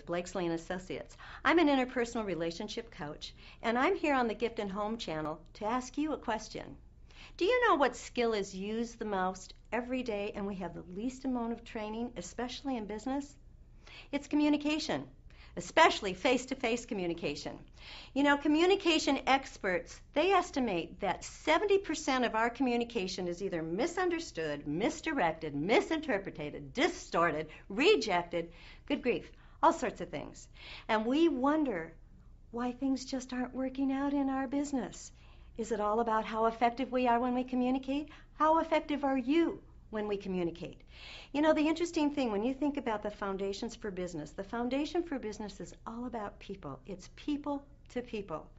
with Blakeslee and Associates. I'm an interpersonal relationship coach, and I'm here on the Gift and Home channel to ask you a question. Do you know what skill is used the most every day and we have the least amount of training, especially in business? It's communication, especially face-to-face communication. You know, communication experts, they estimate that 70% of our communication is either misunderstood, misdirected, misinterpreted, distorted, rejected, good grief, all sorts of things. And we wonder why things just aren't working out in our business. Is it all about how effective we are when we communicate? How effective are you when we communicate? You know, the interesting thing, when you think about the foundations for business, the foundation for business is all about people. It's people to people.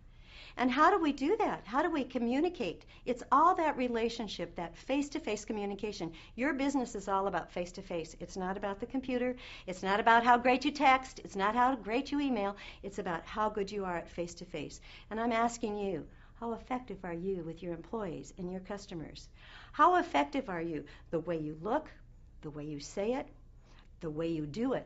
And how do we do that? How do we communicate? It's all that relationship, that face-to-face communication. Your business is all about face-to-face. It's not about the computer. It's not about how great you text. It's not how great you email. It's about how good you are at face-to-face. And I'm asking you, how effective are you with your employees and your customers? How effective are you? The way you look, the way you say it, the way you do it,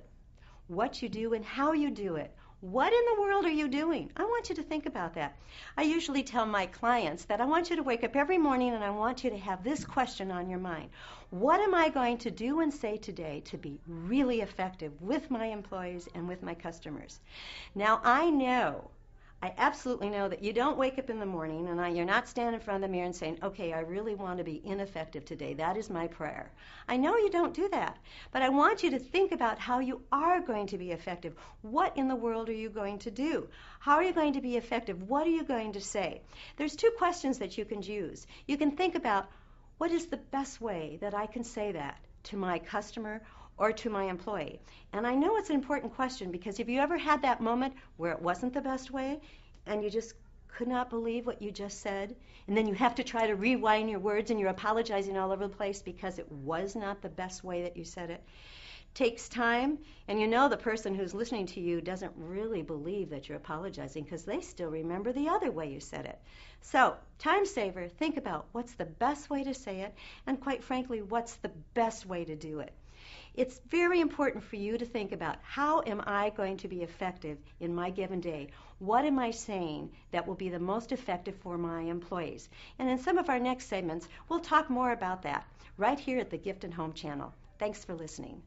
what you do and how you do it. What in the world are you doing? I want you to think about that. I usually tell my clients that I want you to wake up every morning and I want you to have this question on your mind. What am I going to do and say today to be really effective with my employees and with my customers? Now, I absolutely know that you don't wake up in the morning and you're not standing in front of the mirror and saying, okay, I really want to be ineffective today. That is my prayer. I know you don't do that, but I want you to think about how you are going to be effective. What in the world are you going to do? How are you going to be effective? What are you going to say? There's two questions that you can use. You can think about, what is the best way that I can say that to my customer or to my employee? And I know it's an important question because have you ever had that moment where it wasn't the best way and you just could not believe what you just said, and then you have to try to rewind your words and you're apologizing all over the place because it was not the best way that you said it? Takes time, and you know the person who's listening to you doesn't really believe that you're apologizing because they still remember the other way you said it. So, Timesaver, think about what's the best way to say it, and quite frankly, what's the best way to do it. It's very important for you to think about, how am I going to be effective in my given day? What am I saying that will be the most effective for my employees? And in some of our next segments, we'll talk more about that right here at the Gift and Home channel. Thanks for listening.